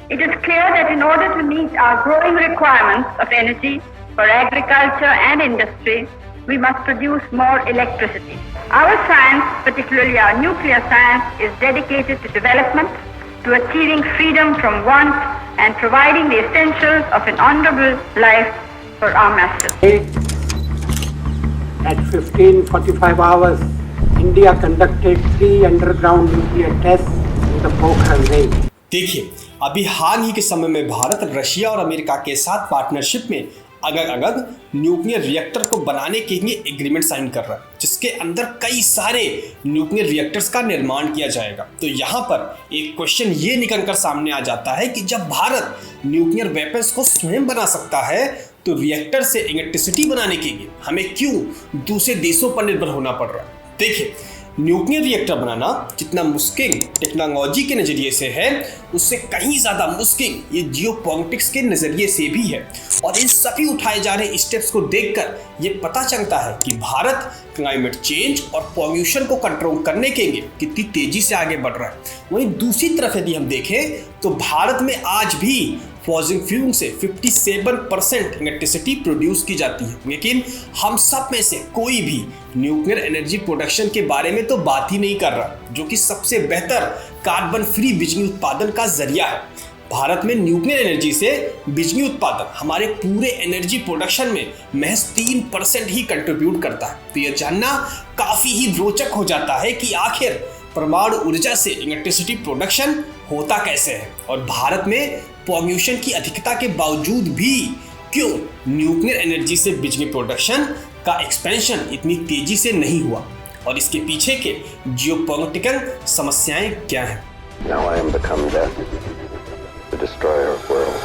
It is clear that in order to meet our growing requirements of energy for agriculture and industry, we must produce more electricity. Our science, particularly our nuclear science, is dedicated to development, to achieving freedom from want and providing the essentials of an honorable life for our masses. At 15:45 hours, India conducted 3 underground nuclear tests in the Pokhran range. देखिए, अभी हाल ही के समय में Bharat Russia और America के साथ partnership में अगग nuclear reactor को बनाने के लिए एग्रीमेंट साइन कर रहा है, जिसके अंदर कई सारे न्यूक्लियर रिएक्टर्स का निर्माण किया जाएगा। तो यहाँ पर एक क्वेश्चन ये निकल कर सामने आ जाता है कि जब भारत न्यूक्लियर वेपन्स को स्वयं बना सकता है तो रिएक्टर से इलेक्ट्रिसिटी बनाने के लिए हमें क्यों दूसरे देशों पर निर्भर होना पड़ रहा है। देखिए, न्यूक्लियर रिएक्टर बनाना जितना मुश्किल टेक्नोलॉजी के नज़रिए से है, उससे कहीं ज़्यादा मुश्किल ये जियोपॉलिटिक्स के नज़रिए से भी है। और इन सभी उठाए जा रहे स्टेप्स को देखकर ये पता चलता है कि भारत क्लाइमेट चेंज और पॉल्यूशन को कंट्रोल करने के लिए कितनी तेज़ी से आगे बढ़ रहा है। वहीं दूसरी तरफ यदि हम देखें तो भारत में आज भी फॉसिल फ्यूल से 57% इलेक्ट्रिसिटी प्रोड्यूस की जाती है, लेकिन हम सब में से कोई भी न्यूक्लियर एनर्जी प्रोडक्शन के बारे में तो बात ही नहीं कर रहा, जो कि सबसे बेहतर कार्बन फ्री बिजली उत्पादन का जरिया है। भारत में न्यूक्लियर एनर्जी से बिजली उत्पादन हमारे पूरे एनर्जी प्रोडक्शन में महज 3% ही कंट्रीब्यूट करता है। तो यह जानना काफ़ी ही रोचक हो जाता है कि आखिर परमाणु ऊर्जा से इलेक्ट्रिसिटी प्रोडक्शन होता कैसे है, और भारत में पॉल्यूशन की अधिकता के बावजूद भी क्यों न्यूक्लियर एनर्जी से बिजली प्रोडक्शन का एक्सपेंशन इतनी तेजी से नहीं हुआ, और इसके पीछे के जियोपॉलिटिकल समस्याएं क्या हैं। Now I am become death, the destroyer of worlds.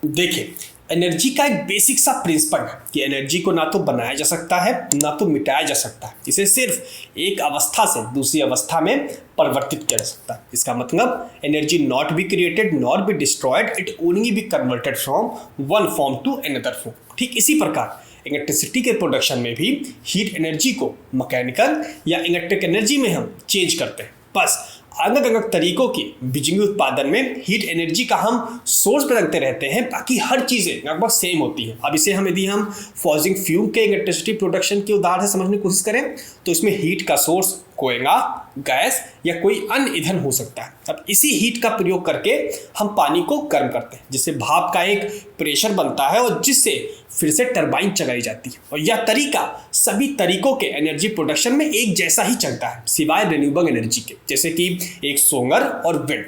देखिए, एनर्जी का एक बेसिक सा प्रिंसिपल है कि एनर्जी को ना तो बनाया जा सकता है ना तो मिटाया जा सकता है। इसे सिर्फ एक अवस्था से दूसरी अवस्था में परिवर्तित किया जा सकता है। इसका मतलब energy not be created not be destroyed, it only be converted from one form to another form. ठीक इसी प्रकार इलेक्ट्रिसिटी के प्रोडक्शन में भी हीट एनर्जी को मैकेनिकल या इलेक्ट्रिक एनर्जी में हम चेंज करते हैं। बस अलग अलग तरीकों की बिजली उत्पादन में हीट एनर्जी का हम सोर्स बदलते रहते हैं, बाकी हर चीज़ें लगभग सेम होती हैं। अब इसे हम यदि हम फॉसिल फ्यूल के इलेक्ट्रिसिटी प्रोडक्शन के उदाहरण से समझने की कोशिश करें तो इसमें हीट का सोर्स कोयला, गैस या कोई अन्य ईंधन हो सकता है। अब इसी हीट का प्रयोग करके हम पानी को गर्म करते हैं, जिससे भाप का एक प्रेशर बनता है और जिससे फिर से टरबाइन चलाई जाती है। और यह तरीका सभी तरीकों के एनर्जी प्रोडक्शन में एक जैसा ही चलता है, सिवाय रिन्यूएबल एनर्जी के, जैसे कि एक सोलर और विंड।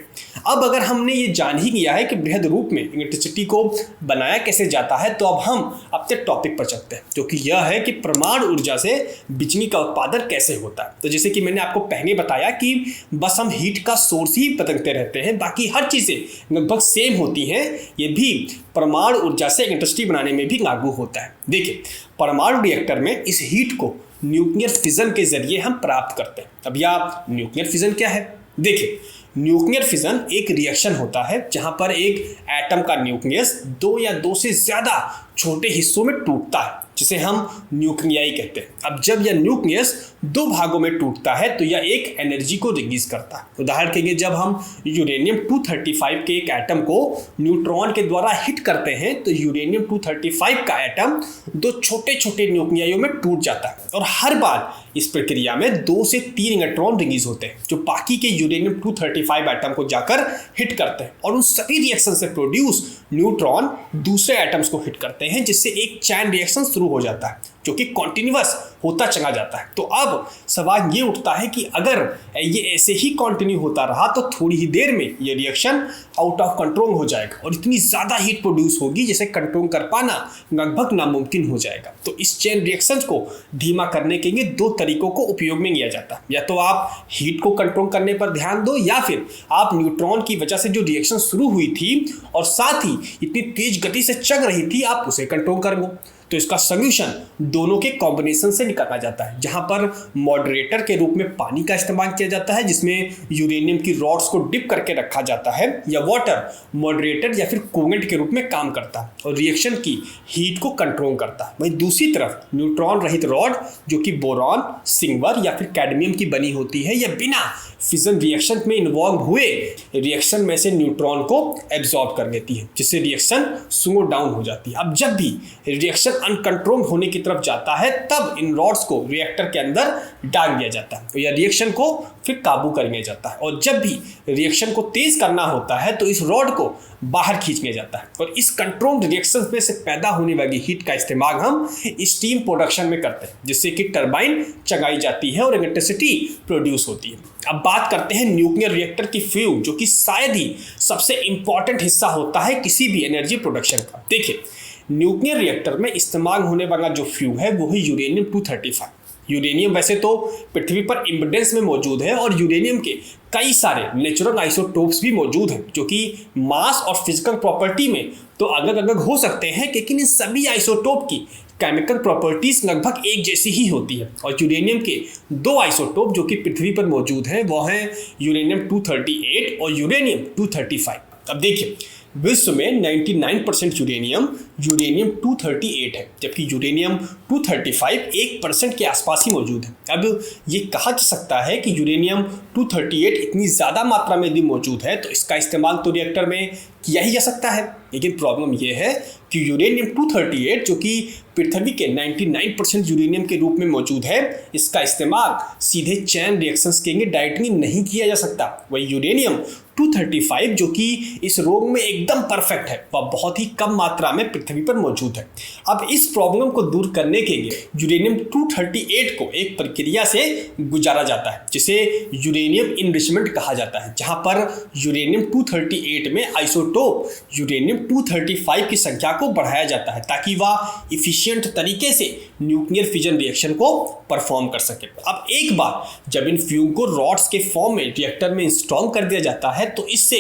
अब अगर हमने ये जान ही लिया है कि बृहद रूप में इलेक्ट्रिसिटी को बनाया कैसे जाता है, तो अब हम अपने टॉपिक पर चलते हैं, जो कि यह है कि परमाणु ऊर्जा से बिजली का उत्पादन कैसे होता है। तो जैसे कि मैंने आपको पहले बताया कि बस हम हीट का सोर्स ही बदलते रहते हैं, बाकी हर चीज़ें लगभग सेम होती हैं। ये भी परमाणु ऊर्जा से इलेक्ट्रिसिटी बनाने में भी लागू होता है। देखिए, परमाणु रिएक्टर में इस हीट को न्यूक्लियर फिजन के जरिए हम प्राप्त करते हैं। अब यह न्यूक्लियर फिजन क्या है? देखिए, न्यूक्लियर फिजन एक रिएक्शन होता है जहां पर एक एटम का न्यूक्लियस दो या दो से ज़्यादा छोटे हिस्सों में टूटता है, जिसे हम न्यूक्लियाई कहते हैं। अब जब यह न्यूक्लियस दो भागों में टूटता है तो यह एक एनर्जी को रिलीज करता है। उदाहरण के लिए जब हम यूरेनियम 235 के एक एटम को न्यूट्रॉन के द्वारा हिट करते हैं तो यूरेनियम 235 का एटम दो छोटे छोटे न्यूक्लियाइयों में टूट जाता है, और हर बार इस प्रक्रिया में 2 से 3 इलेक्ट्रॉन रिलीज होते हैं जो बाकी के यूरेनियम 235 एटम को जाकर हिट करते हैं, और उन सभी रिएक्शन से प्रोड्यूस न्यूट्रॉन दूसरे एटम्स को हिट करते हैं, जिससे एक चैन रिएक्शन शुरू हो जाता है जो कि कॉन्टिन्यूअस होता चला जाता है। तो अब सवाल ये उठता है कि अगर ये ऐसे ही कंटिन्यू होता रहा तो थोड़ी ही देर में ये रिएक्शन आउट ऑफ कंट्रोल हो जाएगा और इतनी ज़्यादा हीट प्रोड्यूस होगी जिसे कंट्रोल कर पाना लगभग नामुमकिन हो जाएगा। तो इस चेन रिएक्शंस को धीमा करने के लिए 2 तरीकों को उपयोग में लिया जाता है। या तो आप हीट को कंट्रोल करने पर ध्यान दो, या फिर आप न्यूट्रॉन की वजह से जो रिएक्शन शुरू हुई थी और साथ ही इतनी तेज गति से चल रही थी, आप उसे कंट्रोल कर लो। तो इसका सोल्यूशन दोनों के कॉम्बिनेशन से निकाला जाता है, जहां पर मॉडरेटर के रूप में पानी का इस्तेमाल किया जाता है जिसमें यूरेनियम की रॉड्स को डिप करके रखा जाता है, या वाटर मॉडरेटर या फिर कूलेंट के रूप में काम करता है और रिएक्शन की हीट को कंट्रोल करता है। वहीं दूसरी तरफ न्यूट्रॉन रहित रॉड जो कि बोरॉन, सिल्वर या फिर कैडमियम की बनी होती है, या बिना फिजन रिएक्शन में इन्वॉल्व हुए रिएक्शन में से न्यूट्रॉन को एब्जॉर्ब कर लेती है, जिससे रिएक्शन स्लो डाउन हो जाती है। अब जब भी रिएक्शन अनकंट्रोल होने की तरफ जाता है तब इन रॉड्स को रिएक्टर के अंदर डाल दिया जाता है या रिएक्शन को फिर काबू कर लिया जाता है, और जब भी रिएक्शन को तेज करना होता है तो इस रॉड को बाहर खींच लिया जाता है, और इस कंट्रोल्ड रिएक्शन में से पैदा होने वाली हीट का इस्तेमाल हम स्टीम प्रोडक्शन में करते हैं, जिससे कि टरबाइन चलाई जाती है और इलेक्ट्रिसिटी प्रोड्यूस होती है। अब बात करते हैं न्यूक्लियर रिएक्टर की फ्यूल, जो कि शायद ही सबसे इंपॉर्टेंट हिस्सा होता है किसी भी एनर्जी प्रोडक्शन का। देखिए, न्यूक्लियर रिएक्टर में इस्तेमाल होने वाला जो फ्यूल है वो है यूरेनियम 235। यूरेनियम वैसे तो पृथ्वी पर एब्ंडेंस में मौजूद है और यूरेनियम के कई सारे नेचुरल आइसोटोप्स भी मौजूद हैं जो कि मास और फिजिकल प्रॉपर्टी में तो अलग अलग हो सकते हैं, लेकिन इन सभी आइसोटोप की केमिकल प्रॉपर्टीज लगभग एक जैसी ही होती है। और यूरेनियम के दो आइसोटोप जो कि पृथ्वी पर मौजूद हैं वो हैं यूरेनियम 238 और यूरेनियम 235। अब देखिए, विश्व में 99% यूरेनियम 238 है, जबकि यूरेनियम 235 1% के आसपास ही मौजूद है। अब ये कहा जा सकता है कि यूरेनियम 238 इतनी ज़्यादा मात्रा में यदि मौजूद है तो इसका इस्तेमाल तो रिएक्टर में किया ही जा सकता है, लेकिन प्रॉब्लम यह है कि यूरेनियम 238 जो कि पृथ्वी के 99% यूरेनियम के रूप में मौजूद है, इसका इस्तेमाल सीधे चैन रिएक्शंस के लिए डायरेक्टली नहीं किया जा सकता। वही यूरेनियम 235 जो कि इस रोग में एकदम परफेक्ट है, वह बहुत ही कम मात्रा में पृथ्वी पर मौजूद है। अब इस प्रॉब्लम को दूर करने के लिए यूरेनियम 238 को एक प्रक्रिया से गुजारा जाता है जिसे यूरेनियम इनरिचमेंट कहा जाता है, जहां पर यूरेनियम 238 में आइसोटोप यूरेनियम 235 की संख्या को बढ़ाया जाता है ताकि वह इफिशिएंट तरीके से न्यूक्लियर फिजन रिएक्शन को परफॉर्म कर सके। अब एक बार जब इन फ्यूल को रॉड्स के फॉर्म में रिएक्टर में इंस्टॉल कर दिया जाता है तो इससे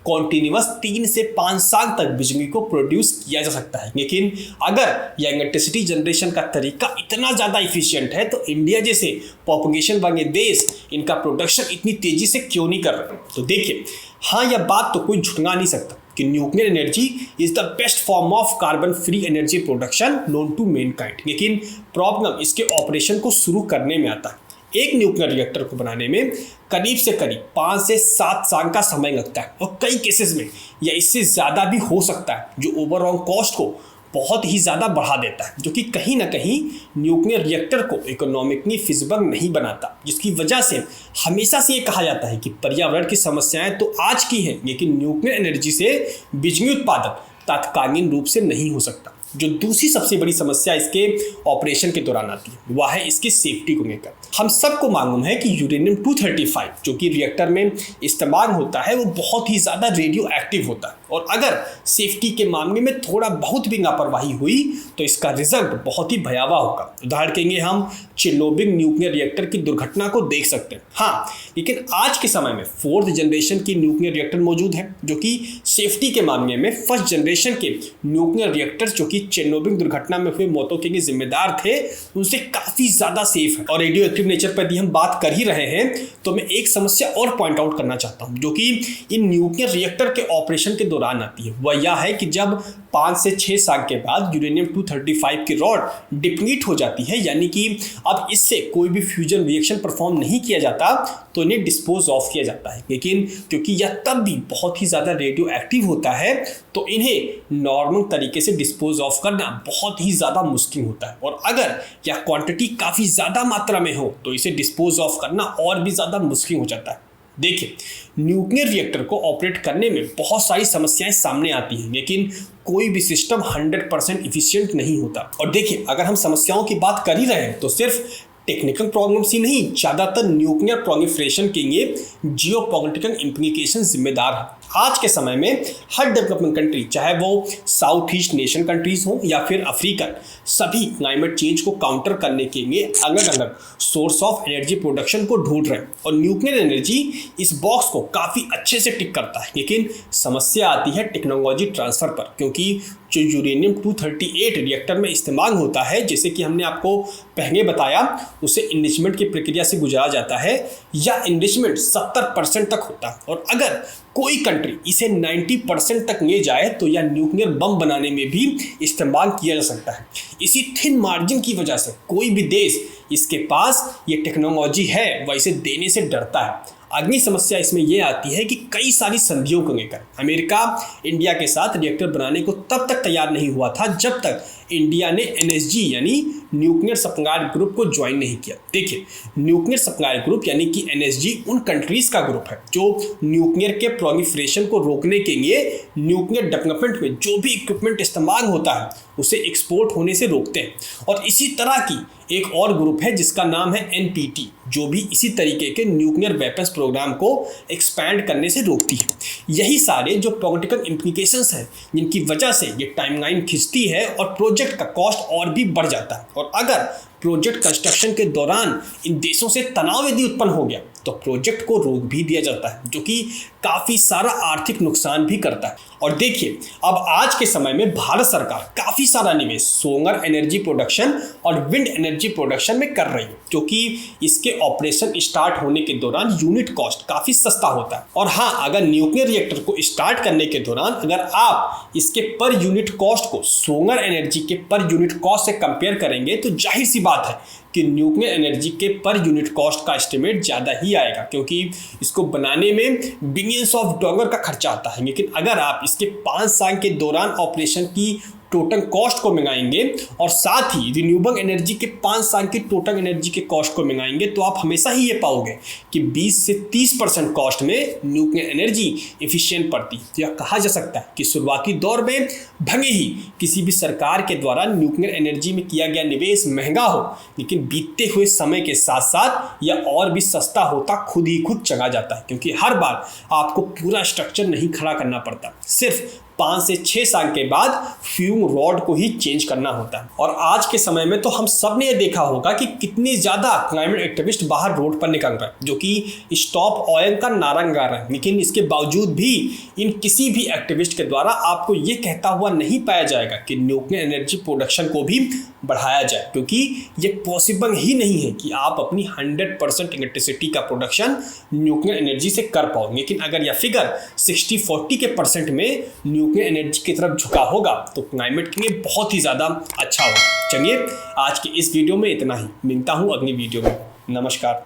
कॉन्टिन्यूअस 3 से 5 साल तक बिजली को प्रोड्यूस किया जा सकता है। लेकिन अगर यह इलेक्ट्रिसिटी जनरेशन का तरीका इतना ज़्यादा इफिशिएंट है तो इंडिया जैसे पॉपुलेशन वाले देश इनका प्रोडक्शन इतनी तेज़ी से क्यों नहीं कर रहे? तो देखिए, हाँ, यह बात तो कोई झुठला नहीं सकता कि nuclear energy is the best form of carbon free energy production known to mankind, लेकिन प्रॉब्लम इसके ऑपरेशन को शुरू करने में आता है। एक न्यूक्लियर रिएक्टर को बनाने में करीब से करीब 5 से 7 साल का समय लगता है और कई केसेस में या इससे ज़्यादा भी हो सकता है, जो ओवरऑल कॉस्ट को बहुत ही ज़्यादा बढ़ा देता है, जो कि कहीं ना कहीं न्यूक्लियर रिएक्टर को इकोनॉमिकली फिजिबल नहीं बनाता, जिसकी वजह से हमेशा से ये कहा जाता है कि पर्यावरण की समस्याएं तो आज की हैं, लेकिन न्यूक्लियर एनर्जी से बिजली उत्पादन तात्कालिक रूप से नहीं हो सकता। जो दूसरी सबसे बड़ी समस्या इसके ऑपरेशन के दौरान आती है वह है इसकी सेफ्टी को लेकर। हम सबको मालूम है कि यूरेनियम 235 जो कि रिएक्टर में इस्तेमाल होता है वो बहुत ही ज़्यादा रेडियो एक्टिव होता है, और अगर सेफ्टी के मामले में थोड़ा बहुत भी लापरवाही हुई तो इसका रिजल्ट बहुत ही भयावह होगा। उदाहरण के लिए हम चेर्नोबिल न्यूक्लियर रिएक्टर की दुर्घटना को देख सकते हैं। हाँ, लेकिन आज के समय में 4th जनरेशन की न्यूक्लियर रिएक्टर मौजूद है जो कि सेफ्टी के मामले में 1st जनरेशन के न्यूक्लियर रिएक्टर जो कि चेर्नोबिल दुर्घटना में हुए मौतों के लिए जिम्मेदार थे उनसे काफी ज्यादा सेफ है। और रेडियो एक्टिव नेचर पर भी हम बात कर ही रहे हैं तो मैं एक समस्या और पॉइंट आउट करना चाहता हूं जो कि इन न्यूक्लियर रिएक्टर के ऑपरेशन के दौरान आती है। वह यह है कि जब 5 से 6 साल के बाद यूरेनियम 235 की रॉड डिप्लीट हो जाती है, यानी कि अब इससे कोई भी फ्यूजन रिएक्शन परफॉर्म नहीं किया जाता, तो इन्हें डिस्पोज ऑफ किया जाता है। लेकिन क्योंकि यह तब भी बहुत ही ज़्यादा रेडियो एक्टिव होता है तो इन्हें नॉर्मल तरीके से डिस्पोज ऑफ करना बहुत ही ज़्यादा मुश्किल होता है, और अगर यह क्वांटिटी काफ़ी ज़्यादा मात्रा में हो तो इसे डिस्पोज ऑफ करना और भी ज़्यादा मुश्किल हो जाता है। देखिए, न्यूक्लियर रिएक्टर को ऑपरेट करने में बहुत सारी समस्याएं सामने आती हैं, लेकिन कोई भी सिस्टम 100% इफिशिएंट नहीं होता। और देखिए, अगर हम समस्याओं की बात कर ही रहे हैं तो सिर्फ टेक्निकल प्रॉब्लम्स ही नहीं, ज़्यादातर न्यूक्लियर प्रोलिफरेशन के लिए जियोपॉलिटिकल इम्प्लीकेशन जिम्मेदार है। आज के समय में हर डेवलपमेंट कंट्री, चाहे वो साउथ ईस्ट नेशन कंट्रीज हो या फिर अफ्रीकन, सभी क्लाइमेट चेंज को काउंटर करने के लिए अलग अलग सोर्स ऑफ एनर्जी प्रोडक्शन को ढूंढ रहे हैं और न्यूक्लियर एनर्जी इस बॉक्स को काफ़ी अच्छे से टिक करता है। लेकिन समस्या आती है टेक्नोलॉजी ट्रांसफ़र पर, क्योंकि जो यूरेनियम 238 रिएक्टर में इस्तेमाल होता है, जैसे कि हमने आपको पहले बताया, उसे इनरिचमेंट की प्रक्रिया से गुजारा जाता है या इनरिचमेंट 70% तक होता है। और अगर कोई कंट्री इसे 90% तक ले जाए तो यह न्यूक्लियर बम बनाने में भी इस्तेमाल किया जा सकता है। इसी थिन मार्जिन की वजह से कोई भी देश इसके पास ये टेक्नोलॉजी है वह इसे देने से डरता है। अगली समस्या इसमें यह आती है कि कई सारी संधियों को लेकर अमेरिका इंडिया के साथ रिएक्टर बनाने को तब तक तैयार नहीं हुआ था जब तक इंडिया ने NSG यानी न्यूक्लियर सप्लायर ग्रुप को ज्वाइन नहीं किया। देखिए, न्यूक्लियर सप्लायर ग्रुप यानी कि NSG उन कंट्रीज का ग्रुप है जो न्यूक्लियर के प्रोलिफरेशन को रोकने के लिए न्यूक्लियर डेवलपमेंट में जो भी इक्विपमेंट इस्तेमाल होता है उसे एक्सपोर्ट होने से रोकते हैं। और इसी तरह की एक और ग्रुप है जिसका नाम है NPT, जो भी इसी तरीके के न्यूक्लियर वेपन्स प्रोग्राम को एक्सपैंड करने से रोकती है। यही सारे जो पॉलिटिकल इम्प्लीकेशंस हैं जिनकी वजह से ये टाइमलाइन खिंचती है और प्रोजेक्ट का कॉस्ट और भी बढ़ जाता है। और अगर प्रोजेक्ट कंस्ट्रक्शन के दौरान इन देशों से तनाव यदि उत्पन्न हो गया तो प्रोजेक्ट को रोक भी दिया जाता है, जो कि काफ़ी सारा आर्थिक नुकसान भी करता है। और देखिए, अब आज के समय में भारत सरकार काफ़ी सारा निवेश सोलर एनर्जी प्रोडक्शन और विंड एनर्जी प्रोडक्शन में कर रही है, क्योंकि इसके ऑपरेशन स्टार्ट होने के दौरान यूनिट कॉस्ट काफ़ी सस्ता होता है। और हाँ, अगर न्यूक्लियर रिएक्टर को स्टार्ट करने के दौरान अगर आप इसके पर यूनिट कॉस्ट को सोलर एनर्जी के पर यूनिट कॉस्ट से कंपेयर करेंगे तो जाहिर सी बात है कि न्यूक्लियर एनर्जी के पर यूनिट कॉस्ट का एस्टिमेट ज़्यादा ही आएगा, क्योंकि इसको बनाने में बिलियंस ऑफ डॉलर का खर्चा आता है। लेकिन अगर आप इसके 5 साल के दौरान ऑपरेशन की टोटल कॉस्ट को मिलाएंगे और साथ ही रिन्यूएबल एनर्जी के 5 साल की टोटल एनर्जी के कॉस्ट को मिलाएंगे तो आप हमेशा ही ये पाओगे कि 20 से 30% कॉस्ट में न्यूक्लियर एनर्जी एफिशिएंट पड़ती है। तो यह कहा जा सकता है कि शुरुआती दौर में भले ही किसी भी सरकार के द्वारा न्यूक्लियर एनर्जी में किया गया निवेश महंगा हो, लेकिन बीतते हुए समय के साथ साथ यह और भी सस्ता होता खुद ही खुद चला जाता है, क्योंकि हर बार आपको पूरा स्ट्रक्चर नहीं खड़ा करना पड़ता, सिर्फ 5 से 6 साल के बाद फ्यूम रॉड को ही चेंज करना होता है। और आज के समय में तो हम सब ने ये देखा होगा कि कितनी ज़्यादा क्लाइमेट एक्टिविस्ट बाहर रोड पर निकल रहे हैं, जो कि स्टॉप ऑयल का नारा लगा रहे हैं। लेकिन इसके बावजूद भी इन किसी भी एक्टिविस्ट के द्वारा आपको ये कहता हुआ नहीं पाया जाएगा कि न्यूक्लियर एनर्जी प्रोडक्शन को भी बढ़ाया जाए, क्योंकि ये पॉसिबल ही नहीं है कि आप अपनी 100% इलेक्ट्रिसिटी का प्रोडक्शन न्यूक्लियर एनर्जी से कर पाओ। लेकिन अगर यह फिगर 60-40 के % में न्यूक्लियर एनर्जी की तरफ झुका होगा तो क्लाइमेट के लिए बहुत ही ज़्यादा अच्छा होगा। चलिए, आज के इस वीडियो में इतना ही, मिलता हूँ अगली वीडियो में। नमस्कार।